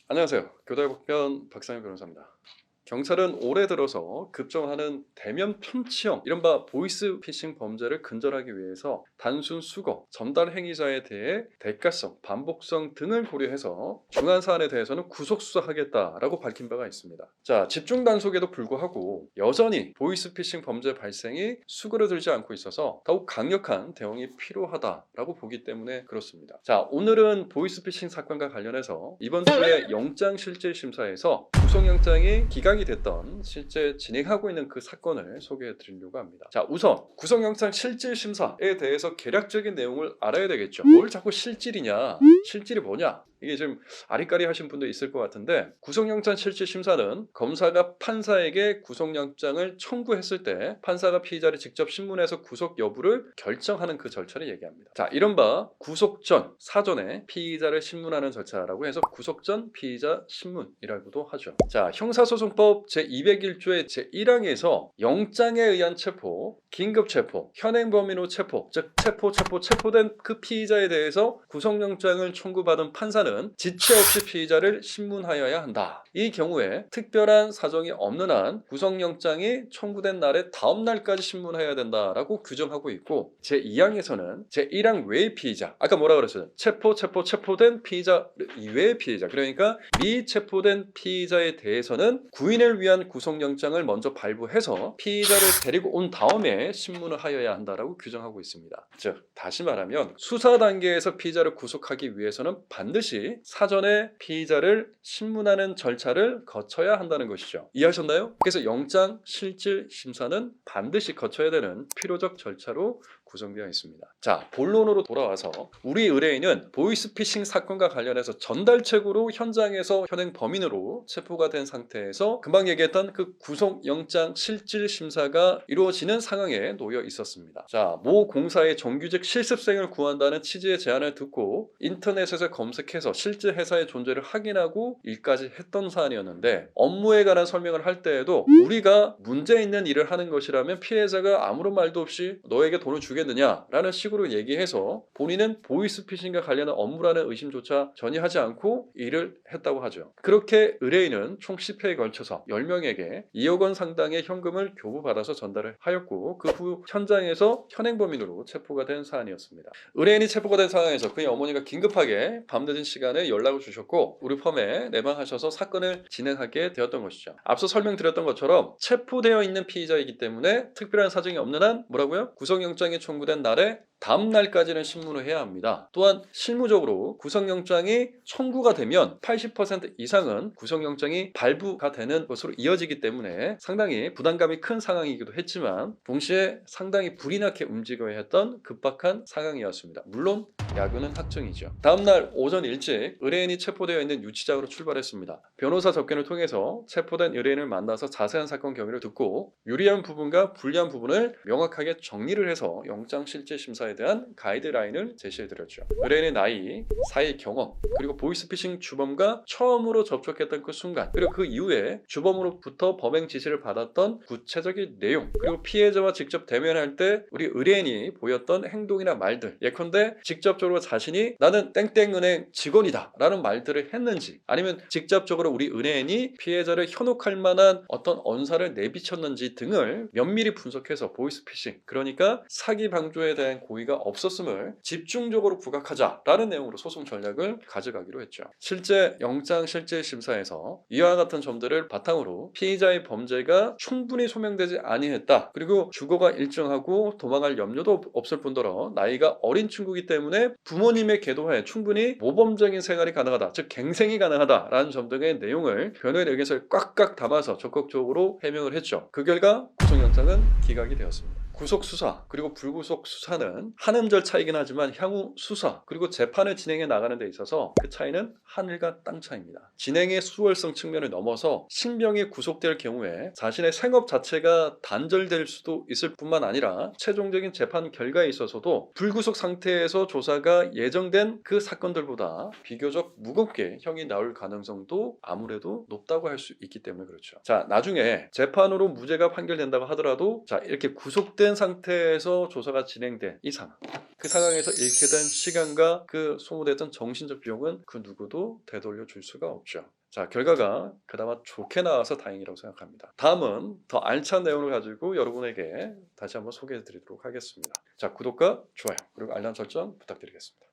안녕하세요. 교달복변 박상현 변호사입니다. 경찰은 올해 들어서 급증하는 대면 편취형 이른바 보이스피싱 범죄를 근절하기 위해서 단순 수거, 전달 행위자에 대해 대가성, 반복성 등을 고려해서 중한 사안에 대해서는 구속 수사하겠다라고 밝힌 바가 있습니다. 자, 집중 단속에도 불구하고 여전히 보이스피싱 범죄 발생이 수그러들지 않고 있어서 더욱 강력한 대응이 필요하다라고 보기 때문에 그렇습니다. 자, 오늘은 보이스피싱 사건과 관련해서 이번 주에 영장실질심사에서 구속영장이 기각이 됐던 실제 진행하고 있는 그 사건을 소개해 드리려고 합니다. 자, 우선 구속영장 실질심사에 대해서 개략적인 내용을 알아야 되겠죠. 뭘 자꾸 실질이냐, 실질이 뭐냐, 이게 좀 아리까리 하신 분도 있을 것 같은데, 구속영장 실질심사는 검사가 판사에게 구속영장을 청구했을 때 판사가 피의자를 직접 신문해서 구속 여부를 결정하는 그 절차를 얘기합니다. 자, 이른바 구속 전 사전에 피의자를 신문하는 절차라고 해서 구속 전 피의자 신문이라고도 하죠. 자, 형사소송법 제201조의 제1항에서 영장에 의한 체포, 긴급체포, 현행범인으로 체포, 즉 체포된 그 피의자에 대해서 구속영장을 청구받은 판사는 지체 없이 피의자를 신문하여야 한다. 이 경우에 특별한 사정이 없는 한 구속영장이 청구된 날의 다음 날까지 신문해야 된다라고 규정하고 있고, 제2항에서는 제1항 외의 피의자, 아까 뭐라 그랬어요? 체포된 피의자 이외의 피의자, 그러니까 미체포된 피의자에 대해서는 구인을 위한 구속영장을 먼저 발부해서 피의자를 데리고 온 다음에 신문을 하여야 한다라고 규정하고 있습니다. 즉, 다시 말하면 수사 단계에서 피의자를 구속하기 위해서는 반드시 사전에 피의자를 신문하는 절차를 거쳐야 한다는 것이죠. 이해하셨나요? 그래서 영장 실질 심사는 반드시 거쳐야 되는 필요적 절차로 구성되어 있습니다. 자, 본론으로 돌아와서 우리 의뢰인은 보이스피싱 사건과 관련해서 전달책으로 현장에서 현행 범인으로 체포가 된 상태에서 금방 얘기했던 그 구속영장 실질심사가 이루어지는 상황에 놓여 있었습니다. 자, 모 공사의 정규직 실습생을 구한다는 취지의 제안을 듣고 인터넷에서 검색해서 실제 회사의 존재를 확인하고 일까지 했던 사안이었는데, 업무에 관한 설명을 할 때에도 우리가 문제 있는 일을 하는 것이라면 피해자가 아무런 말도 없이 너에게 돈을 주겠느냐라는 식으로 얘기해서 본인은 보이스피싱과 관련한 업무라는 의심조차 전혀 하지 않고 일을 했다고 하죠. 그렇게 의뢰인은 총 10회에 걸쳐서 10명에게 2억 원 상당의 현금을 교부받아서 전달을 하였고, 그 후 현장에서 현행범인으로 체포가 된 사안이었습니다. 의뢰인이 체포가 된 상황에서 그의 어머니가 긴급하게 밤늦은 시간에 연락을 주셨고 우리 펌에 내방하셔서 사건을 진행하게 되었던 것이죠. 앞서 설명드렸던 것처럼 체포되어 있는 피의자이기 때문에 특별한 사정이 없는 한 뭐라고요? 구속영장이 청구된 날에 다음 날까지는 신문을 해야 합니다. 또한 실무적으로 구속영장이 청구가 되면 80% 이상은 구속영장이 발부가 되는 것으로 이어지기 때문에 상당히 부담감이 큰 상황이기도 했지만 동시에 상당히 불이 나게 움직여야 했던 급박한 상황이었습니다. 물론 야근은 확정이죠. 다음날 오전 일찍 의뢰인이 체포되어 있는 유치장으로 출발했습니다. 변호사 접견을 통해서 체포된 의뢰인을 만나서 자세한 사건 경위를 듣고 유리한 부분과 불리한 부분을 명확하게 정리를 해서 영장 실질 심사에 대한 가이드라인을 제시해드렸죠. 의뢰인의 나이, 사회 경험, 그리고 보이스피싱 주범과 처음으로 접촉했던 그 순간, 그리고 그 이후에 주범으로부터 범행 지시를 받았던 구체적인 내용, 그리고 피해자와 직접 대면할 때 우리 의뢰인이 보였던 행동이나 말들, 예컨대 직접적으로 자신이 나는 땡땡은행 직원이다 라는 말들을 했는지, 아니면 직접적으로 우리 의뢰인이 피해자를 현혹할 만한 어떤 언사를 내비쳤는지 등을 면밀히 분석해서 보이스피싱, 그러니까 사기 방조에 대한 고의가 없었음을 집중적으로 부각하자라는 내용으로 소송 전략을 가져가기로 했죠. 실제 영장 실질 심사에서 이와 같은 점들을 바탕으로 피의자의 범죄가 충분히 소명되지 아니했다, 그리고 주거가 일정하고 도망갈 염려도 없을 뿐더러 나이가 어린 친구이기 때문에 부모님의 계도하에 충분히 모범적인 생활이 가능하다, 즉 갱생이 가능하다라는 점 등의 내용을 변호인 의견서에 꽉꽉 담아서 적극적으로 해명을 했죠. 그 결과 구속영장은 기각이 되었습니다. 구속 수사 그리고 불구속 수사는 한 음절 차이긴 하지만 향후 수사 그리고 재판을 진행해 나가는 데 있어서 그 차이는 하늘과 땅 차이입니다. 진행의 수월성 측면을 넘어서 신병이 구속될 경우에 자신의 생업 자체가 단절될 수도 있을 뿐만 아니라 최종적인 재판 결과에 있어서도 불구속 상태에서 조사가 예정된 그 사건들보다 비교적 무겁게 형이 나올 가능성도 아무래도 높다고 할 수 있기 때문에 그렇죠. 자, 나중에 재판으로 무죄가 판결된다고 하더라도 자, 이렇게 구속된 된 상태에서 조사가 진행된 이 상황, 그 상황에서 잃게 된 시간과 그 소모됐던 정신적 비용은 그 누구도 되돌려 줄 수가 없죠. 자, 결과가 그나마 좋게 나와서 다행이라고 생각합니다. 다음은 더 알찬 내용을 가지고 여러분에게 다시 한번 소개해 드리도록 하겠습니다. 자, 구독과 좋아요 그리고 알람 설정 부탁드리겠습니다.